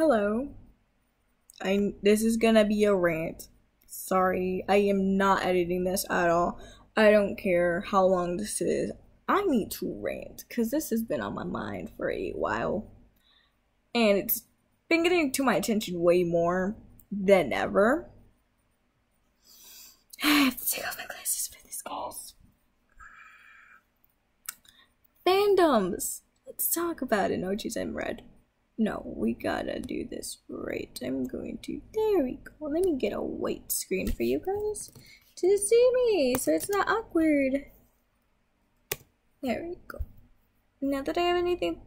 Hello. This is gonna be a rant. Sorry, I am not editing this at all. I don't care how long this is. I need to rant because this has been on my mind for a while. And it's been getting to my attention way more than ever. I have to take off my glasses for this, guys. Fandoms. Let's talk about it. No, geez, I'm red. No, we gotta do this right. I'm going to. There we go. Let me get a white screen for you guys to see me so it's not awkward. There we go. Not that I have anything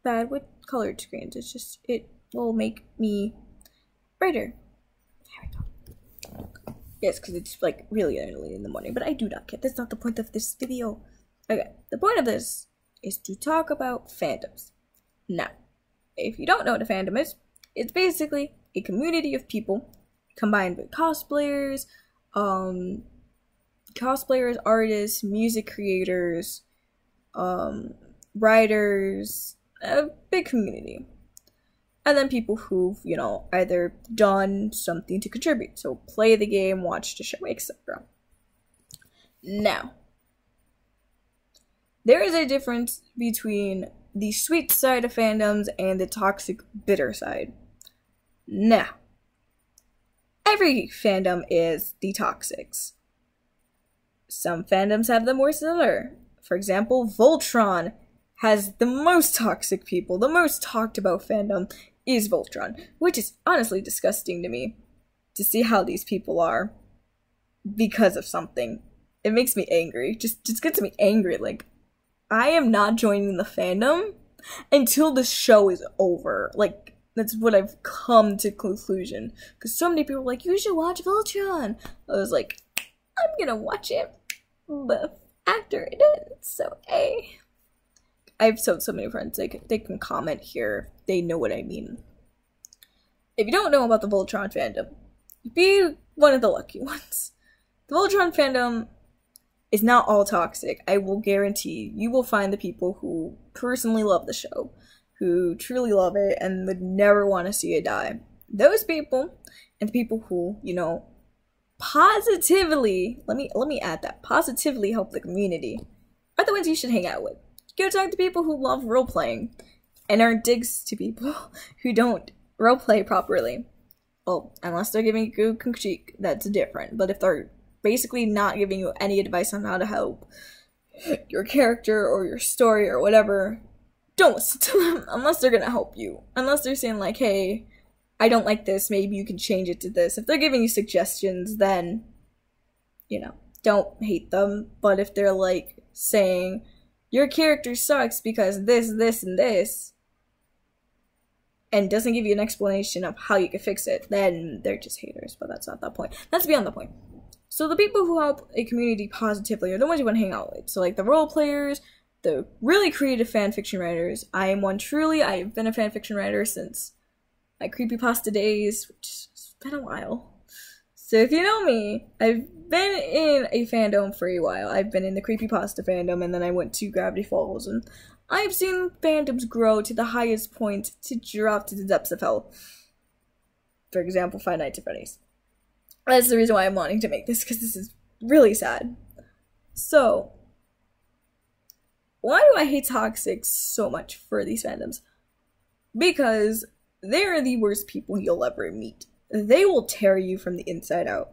bad with colored screens, it's just it will make me brighter. There we go. Yes, because it's like really early in the morning, but I do not care. That's not the point of this video. Okay, the point of this is to talk about fandoms. Now, if you don't know what a fandom is, it's basically a community of people combined with cosplayers, artists, music creators, writers, a big community. And then people who've, either done something to contribute. So play the game, watch the show, etc. Now, there is a difference between the sweet side of fandoms and the toxic, bitter side. Now, every fandom is the toxics. Some fandoms have them worse than others. For example, Voltron has the most toxic people. The most talked about fandom is Voltron, which is honestly disgusting to me to see how these people are because of something. It makes me angry. Just gets me angry. Like, I am not joining the fandom until the show is over. Like, that's what I've come to conclusion. Because so many people were like, you should watch Voltron. I was like, I'm gonna watch it, but after it ends. So, hey. I have so many friends. They can comment here. They know what I mean. If you don't know about the Voltron fandom, be one of the lucky ones. The Voltron fandom is not all toxic. I will guarantee you will find the people who personally love the show, who truly love it and would never want to see it die. Those people, and the people who, positively, let me add that, positively help the community, are the ones you should hang out with. Go talk to people who love role-playing and are dicks to people who don't role-play properly. Well, unless they're giving you critique, that's different. But if they're basically not giving you any advice on how to help your character or your story or whatever, don't listen to them unless they're gonna help you. Unless they're saying like, hey, I don't like this, maybe you can change it to this. If they're giving you suggestions, then, don't hate them. But if they're like saying, your character sucks because this, and this, and doesn't give you an explanation of how you can fix it, then they're just haters, but that's not the point. That's beyond the point. So the people who help a community positively are the ones you want to hang out with. So like the role players, the really creative fanfiction writers. I am one truly. I've been a fanfiction writer since my creepypasta days, which has been a while. So if you know me, I've been in a fandom for a while. I've been in the creepypasta fandom, and then I went to Gravity Falls, and I've seen fandoms grow to the highest point to drop to the depths of hell. For example, Five Nights at Freddy's. That's the reason why I'm wanting to make this, because this is really sad. So, why do I hate toxics so much for these fandoms? Because they're the worst people you'll ever meet. They will tear you from the inside out.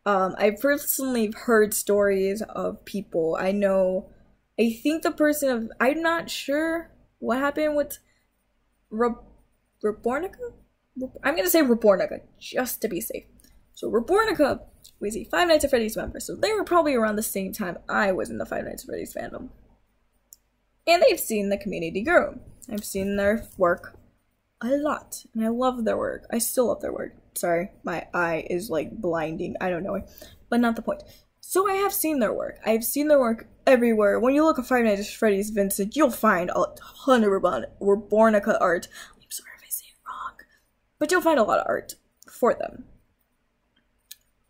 I've personally heard stories of people. I think the person of, I'm not sure what happened with Rebornica? I'm gonna say Rebornica, just to be safe. So Rebornica was a Five Nights at Freddy's member, so they were probably around the same time I was in the Five Nights at Freddy's fandom. And they've seen the community grow. I've seen their work a lot, and I love their work. I still love their work. Sorry, my eye is like blinding. I don't know, but not the point. So I have seen their work. I've seen their work everywhere. When you look at Five Nights at Freddy's Vincent, you'll find a ton of Rebornica art. I'm sorry if I say it wrong, but you'll find a lot of art for them.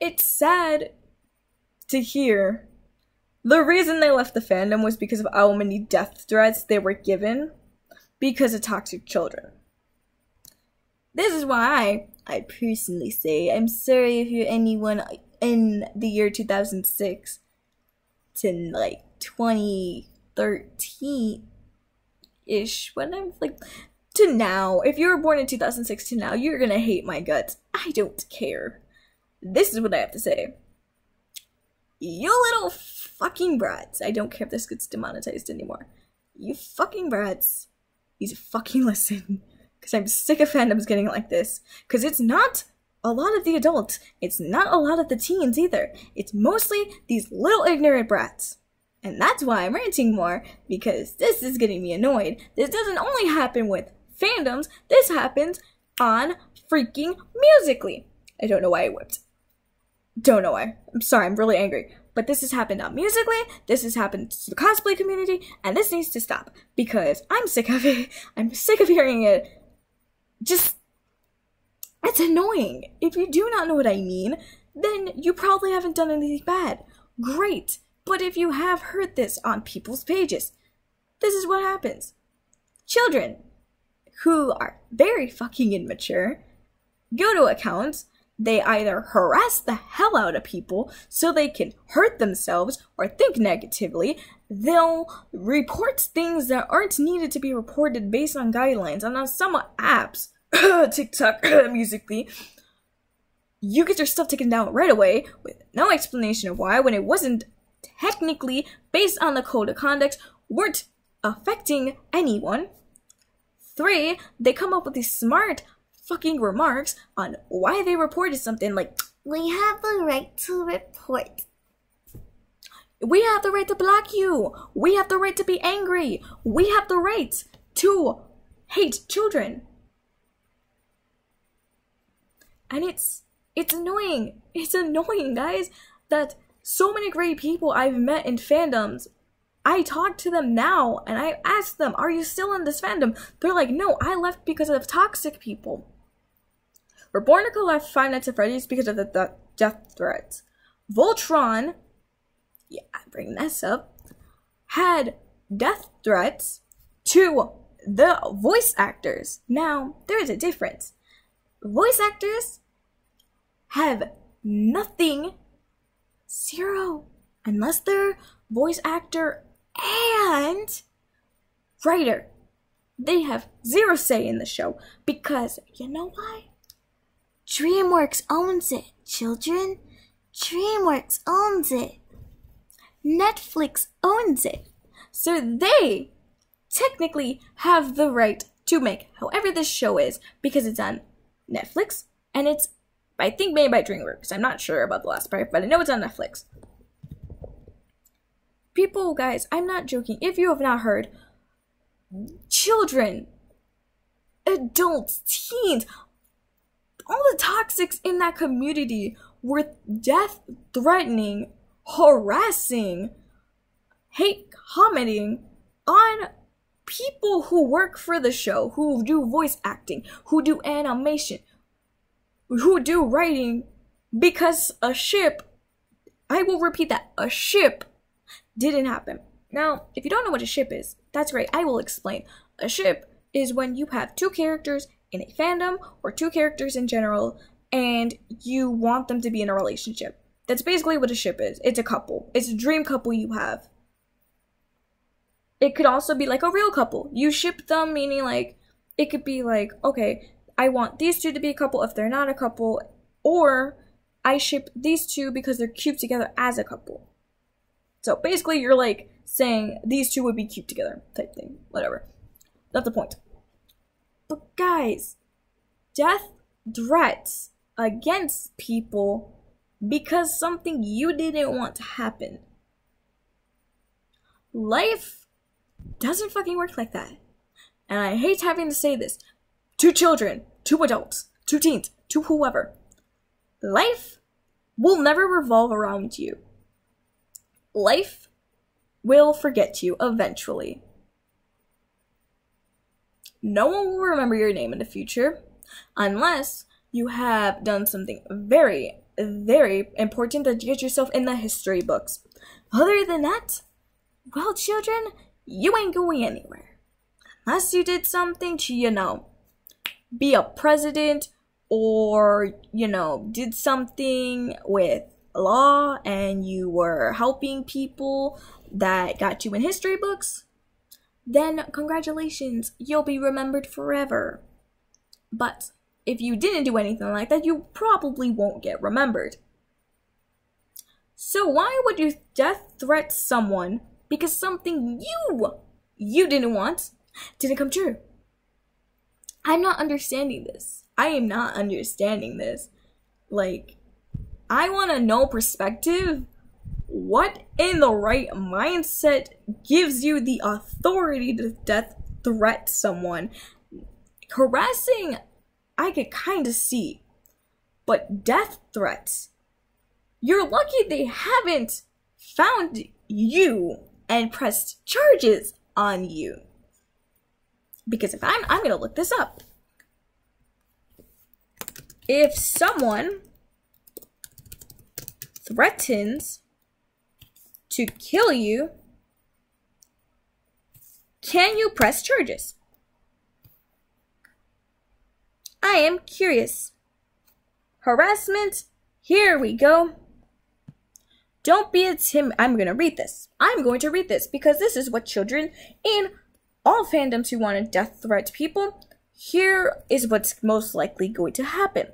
It's sad to hear the reason they left the fandom was because of how many death threats they were given because of toxic children. This is why I personally say I'm sorry if you're anyone in the year 2006 to like 2013-ish, when I'm like, to now. If you were born in 2006 to now, you're gonna hate my guts. I don't care. This is what I have to say. You little fucking brats. I don't care if this gets demonetized anymore. You fucking brats. You fucking listen. Because I'm sick of fandoms getting like this. Because it's not a lot of the adults. It's not a lot of the teens either. It's mostly these little ignorant brats. And that's why I'm ranting more. Because this is getting me annoyed. This doesn't only happen with fandoms. This happens on freaking Musical.ly. I don't know why I whipped. Don't know why. I'm sorry, I'm really angry. But this has happened on Musical.ly, this has happened to the cosplay community, and this needs to stop. Because I'm sick of it. I'm sick of hearing it. Just, it's annoying. If you do not know what I mean, then you probably haven't done anything bad. Great. But if you have heard this on people's pages, this is what happens. Children who are very fucking immature go to accounts. They either harass the hell out of people so they can hurt themselves or think negatively. They'll report things that aren't needed to be reported based on guidelines. And on some apps, TikTok, Musical.ly, you get your stuff taken down right away with no explanation of why, when it wasn't technically based on the code of conduct, weren't affecting anyone. 3, they come up with these smart fucking remarks on why they reported something, like, we have the right to report. We have the right to block you. We have the right to be angry. We have the right to hate children. And it's annoying. It's annoying, guys, that so many great people I've met in fandoms, I talk to them now and I ask them, are you still in this fandom? They're like, no, I left because of toxic people. Rebornica left Five Nights at Freddy's because of the death threats. Voltron, yeah, I bring this up, had death threats to the voice actors. Now, there is a difference. Voice actors have nothing, 0, unless they're voice actor and writer. They have 0 say in the show because, you know why? DreamWorks owns it, children. DreamWorks owns it. Netflix owns it. So they technically have the right to make however this show is because it's on Netflix and it's, I think, made by DreamWorks. I'm not sure about the last part, but I know it's on Netflix. People, guys, I'm not joking. If you have not heard, children, adults, teens, all the toxics in that community were death-threatening, harassing, hate commenting on people who work for the show, who do voice acting, who do animation, who do writing, because a ship, I will repeat that, a ship didn't happen. Now, if you don't know what a ship is, that's great. I will explain. A ship is when you have 2 characters in a fandom or 2 characters in general and you want them to be in a relationship. That's basically what a ship is. It's a couple. It's a dream couple you have. It could also be like a real couple. You ship them, meaning like, it could be like, okay, I want these 2 to be a couple if they're not a couple, or I ship these 2 because they're cute together as a couple. So basically you're like saying these 2 would be cute together type thing, whatever. That's the point. But guys, death threats against people because something you didn't want to happen. Life doesn't fucking work like that. And I hate having to say this to children, to adults, to teens, to whoever. Life will never revolve around you. Life will forget you eventually. No one will remember your name in the future unless you have done something very, very important to get yourself in the history books. Other than that, well, children, you ain't going anywhere. Unless you did something to, be a president or, you know, did something with law and you were helping people that got you in history books, then congratulations, you'll be remembered forever. But if you didn't do anything like that, you probably won't get remembered. So why would you death threat someone because something you didn't want didn't come true? I'm not understanding this. I am not understanding this. Like, I want to know perspective. What in the right mindset gives you the authority to death threat someone? Harassing, I could kind of see. But death threats, you're lucky they haven't found you and pressed charges on you. Because if I'm gonna look this up. If someone threatens to kill you, can you press charges? I am curious. Harassment, here we go. Don't be a I'm going to read this. I'm going to read this because this is what children in all fandoms who want to death threat people, here is what's most likely going to happen.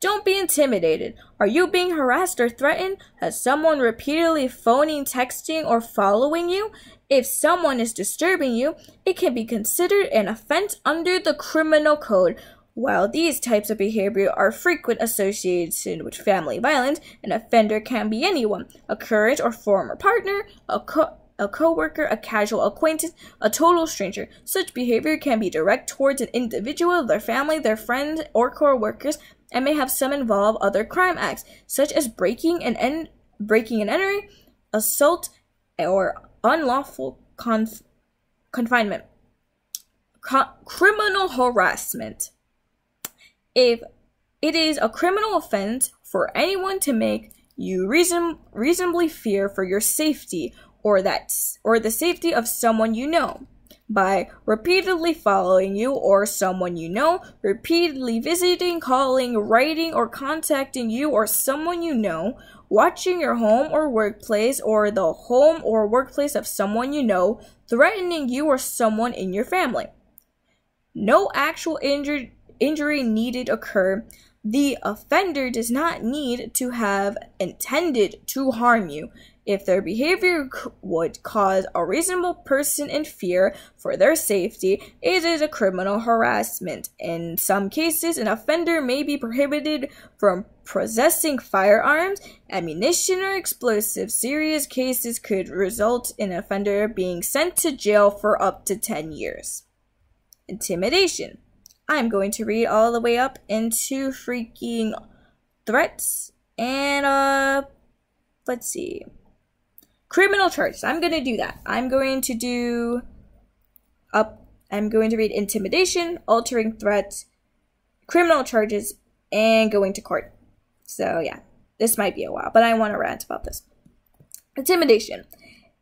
Don't be intimidated. Are you being harassed or threatened? Has someone repeatedly phoning, texting, or following you? If someone is disturbing you, it can be considered an offense under the criminal code. While these types of behavior are frequent associated with family violence, an offender can be anyone, a current or former partner, a co-worker, a casual acquaintance, a total stranger. Such behavior can be direct towards an individual, their family, their friends, or co-workers, and may have some involve other crime acts, such as breaking and entering, assault, or unlawful confinement. Criminal harassment. If it is a criminal offense for anyone to make you reasonably fear for your safety or the safety of someone you know, by repeatedly following you or someone you know, repeatedly visiting, calling, writing, or contacting you or someone you know, watching your home or workplace or the home or workplace of someone you know, threatening you or someone in your family. No actual injury needed occur. The offender does not need to have intended to harm you. If their behavior would cause a reasonable person in fear for their safety, it is a criminal harassment. In some cases, an offender may be prohibited from possessing firearms, ammunition, or explosives. Serious cases could result in an offender being sent to jail for up to 10 years. Intimidation. I'm going to read all the way up into freaking threats and let's see. Criminal charges. I'm going to do that. I'm going to read intimidation, altering threats, criminal charges, and going to court. So yeah, this might be a while, but I want to rant about this. Intimidation.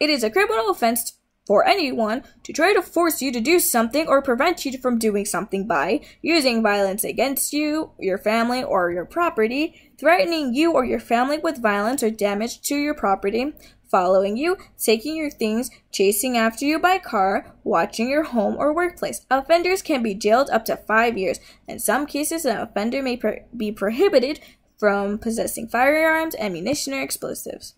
It is a criminal offense for anyone to try to force you to do something or prevent you from doing something by using violence against you, your family, or your property, threatening you or your family with violence or damage to your property, following you, taking your things, chasing after you by car, watching your home or workplace. Offenders can be jailed up to 5 years. In some cases, an offender may be prohibited from possessing firearms, ammunition, or explosives.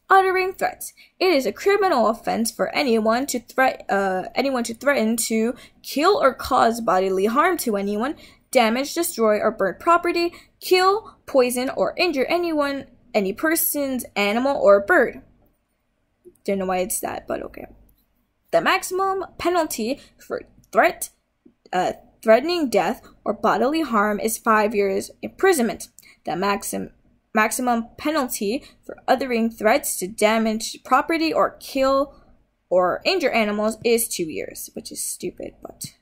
Uttering threats. It is a criminal offense for anyone to threaten to kill or cause bodily harm to anyone, damage, destroy, or burn property, kill, poison, or injure anyone, any person's animal or bird. Don't know why it's that, but okay. The maximum penalty for threatening death or bodily harm is 5 years imprisonment. The maximum penalty for uttering threats to damage property or kill or injure animals is 2 years, which is stupid, but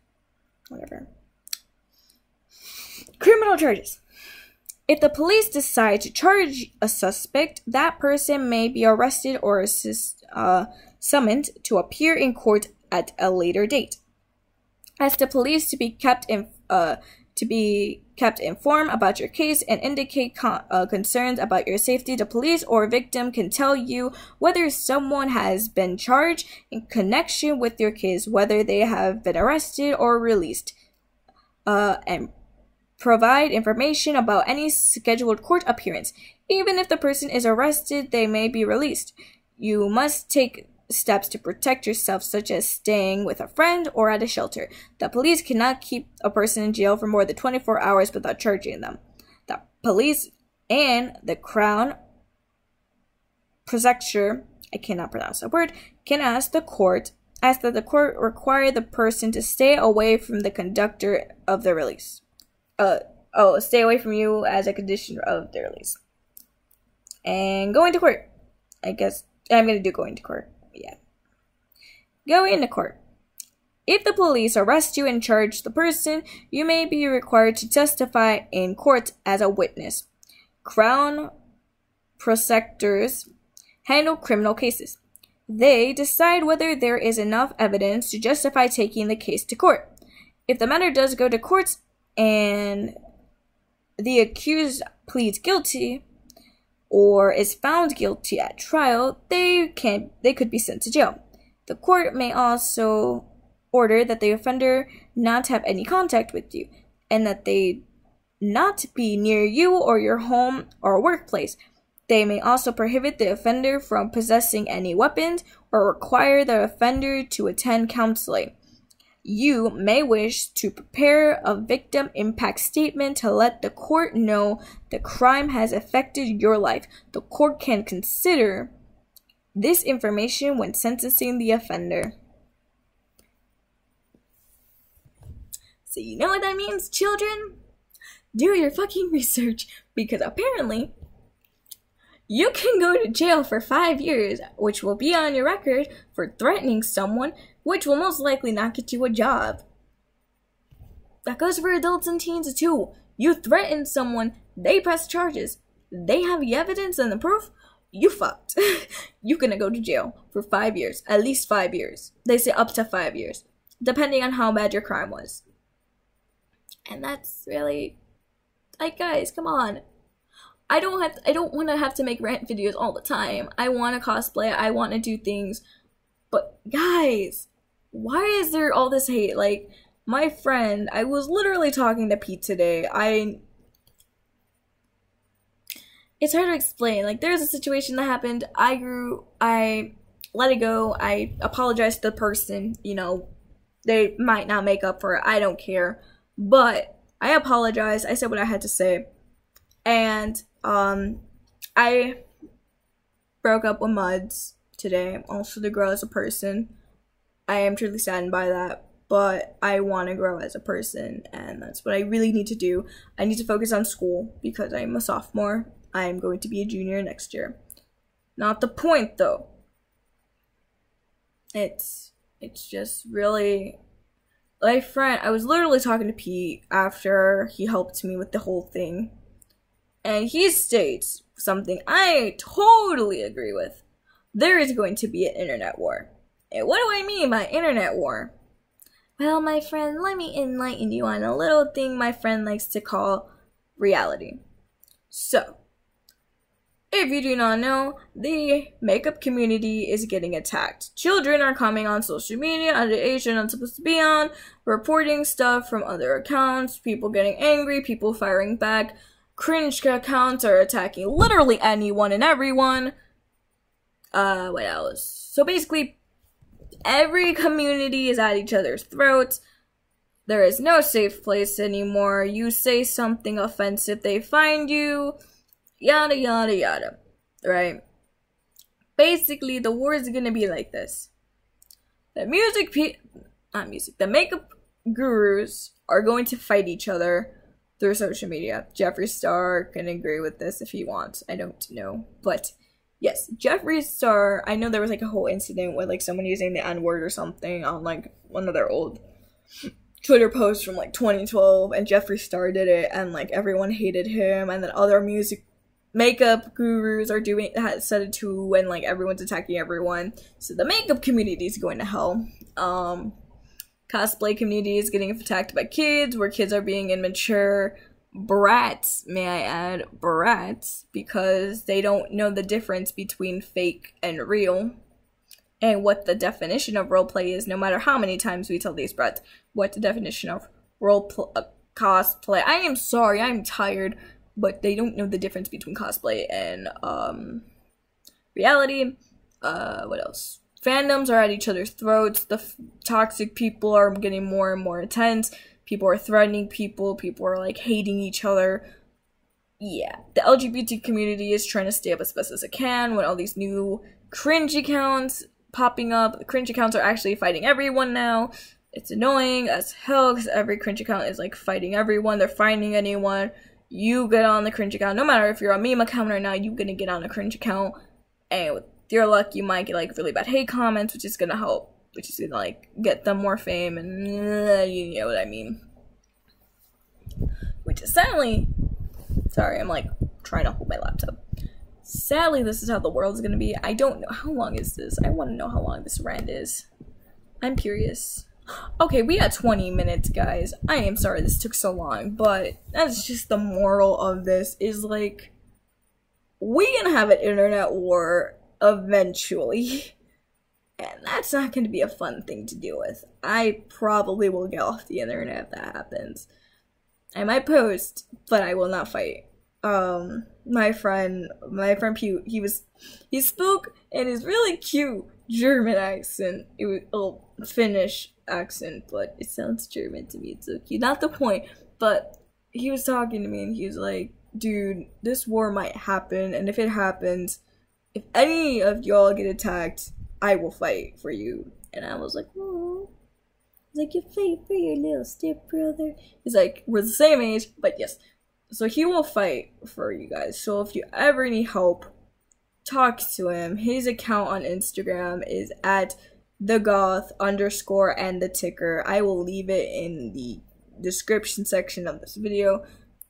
whatever. Criminal charges. If the police decide to charge a suspect, that person may be arrested or summoned to appear in court at a later date. Ask the police to be kept to be kept informed about your case and indicate concerns about your safety. The police or victim can tell you whether someone has been charged in connection with your case, whether they have been arrested or released, and provide information about any scheduled court appearance. Even if the person is arrested, they may be released. You must take steps to protect yourself, such as staying with a friend or at a shelter. The police cannot keep a person in jail for more than 24 hours without charging them. The police and the Crown Prefecture, I cannot pronounce that word, can ask that the court require the person to stay away from the conductor of the release. Stay away from you as a condition of the release. And going to court. I guess I'm going to do going to court. Yeah. Going to court. If the police arrest you and charge the person, you may be required to testify in court as a witness. Crown prosecutors handle criminal cases. They decide whether there is enough evidence to justify taking the case to court. If the matter does go to court and the accused pleads guilty or is found guilty at trial, they could be sent to jail. The court may also order that the offender not have any contact with you and that they not be near you or your home or workplace. They may also prohibit the offender from possessing any weapons or require the offender to attend counseling. You may wish to prepare a victim impact statement to let the court know the crime has affected your life. The court can consider this information when sentencing the offender. So you know what that means, children? Do your fucking research, because apparently you can go to jail for 5 years, which will be on your record for threatening someone, which will most likely not get you a job. That goes for adults and teens too. You threaten someone, they press charges, they have the evidence and the proof, you fucked. You're gonna go to jail for 5 years, at least 5 years. They say up to 5 years, depending on how bad your crime was. And that's really, like, guys, come on. I don't want to have to make rant videos all the time. I want to cosplay, I want to do things. But guys, why is there all this hate? Like, my friend, I was literally talking to Pete today. It's hard to explain. Like, there's a situation that happened. I let it go. I apologized to the person. You know, they might not make up for it. I don't care. But I apologized. I said what I had to say. And I broke up with Muds today. I'm also to grow as a person. I am truly saddened by that, but I want to grow as a person, and that's what I really need to do. I need to focus on school because I'm a sophomore. I'm going to be a junior next year. Not the point, though. It's just really, my friend, I was literally talking to Pete after he helped me with the whole thing. And he states something I totally agree with. There is going to be an internet war. And what do I mean by internet war? Well, my friend, let me enlighten you on a little thing my friend likes to call reality. So, if you do not know, the makeup community is getting attacked. Children are coming on social media at the age they're not supposed to be on, reporting stuff from other accounts, people getting angry, people firing back. Cringe accounts are attacking literally anyone and everyone. What else? So basically, every community is at each other's throats. There is no safe place anymore. You say something offensive, they find you. Yada, yada, yada. Right? Basically, the war is gonna be like this. The makeup gurus are going to fight each other through social media. Jeffree Star can agree with this if he wants. I don't know. But yes, Jeffree Star, I know there was like a whole incident with like someone using the N-word or something on like one of their old Twitter posts from like 2012, and Jeffree Star did it, and like everyone hated him, and then other makeup gurus said it too, and like everyone's attacking everyone. So the makeup community is going to hell. cosplay community is getting attacked by kids, where kids are being immature brats, may I add, brats, because they don't know the difference between fake and real, and what the definition of roleplay is, no matter how many times we tell these brats what the definition of cosplay. I am sorry, I'm tired, but they don't know the difference between cosplay and reality. What else? Fandoms are at each other's throats. The toxic people are getting more and more intense. People are threatening people. People are like hating each other. Yeah, the LGBT community is trying to stay up as best as it can when all these new cringe accounts popping up. The cringe accounts are actually fighting everyone now. It's annoying as hell because every cringe account is like fighting everyone. They're finding anyone. You get on the cringe account, no matter if you're a meme account or not, you're gonna get on a cringe account, and with your luck, you might get like really bad hate comments, which is gonna help, which is gonna like get them more fame, and you know what I mean. Which is sadly, sorry, I'm like trying to hold my laptop. Sadly, this is how the world's gonna be. I don't know, how long is this? I want to know how long this rant is. I'm curious. Okay, we got 20 minutes, guys. I am sorry this took so long, but that's just the moral of this, is like, we gonna have an internet war eventually, and that's not gonna be a fun thing to deal with. I probably will get off the internet if that happens. I might post, but I will not fight. My friend Pew, he spoke in his really cute German accent. It was Finnish accent, but it sounds German to me. It's so cute. Not the point, but he was talking to me and he was like, dude, this war might happen, and if it happens, if any of y'all get attacked, I will fight for you. And I was like, oh. He's like, you fight for your little stepbrother. He's like, we're the same age, but yes. So he will fight for you guys. So if you ever need help, talk to him. His account on Instagram is at thegoth_ and the ticker. I will leave it in the description section of this video.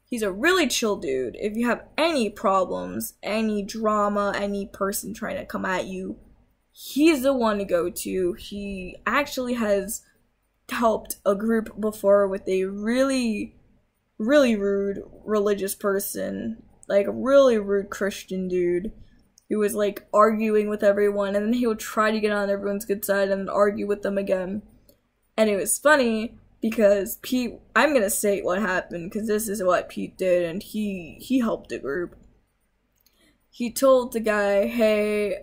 He's a really chill dude. If you have any problems, any drama, any person trying to come at you, he's the one to go to. He actually has helped a group before with a really rude religious person, like a really rude Christian dude who was like arguing with everyone, and then he would try to get on everyone's good side and argue with them again. And it was funny because Pete, I'm gonna say what happened because this is what Pete did, and he helped the group. He told the guy, hey,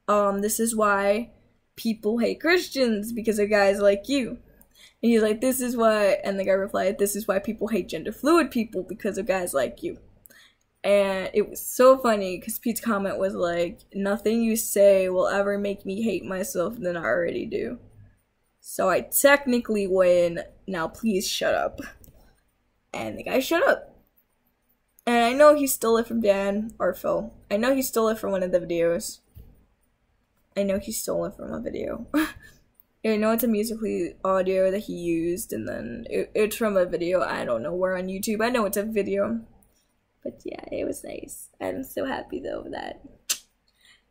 this is why people hate Christians, because of guys like you. And he's like, this is why, and the guy replied, this is why people hate gender fluid people, because of guys like you. And it was so funny because Pete's comment was like, nothing you say will ever make me hate myself than I already do. So I technically win. Now please shut up. And the guy shut up. And I know he stole it from Dan or Phil. I know he stole it from one of the videos. I know he stole it from a video. I know it's a musically audio that he used, and then it's from a video. I don't know where on YouTube. I know it's a video. But yeah, it was nice. I'm so happy though with that.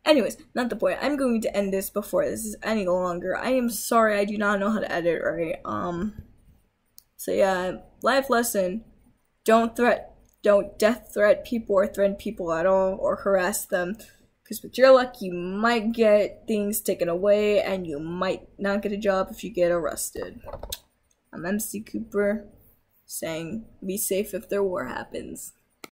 Anyways, not the point. I'm going to end this before this is any longer. I am sorry, I do not know how to edit, right? So yeah, life lesson. Don't death threat people or threaten people at all or harass them. Because with your luck, you might get things taken away and you might not get a job if you get arrested. I'm MC Cooper saying, be safe if their war happens.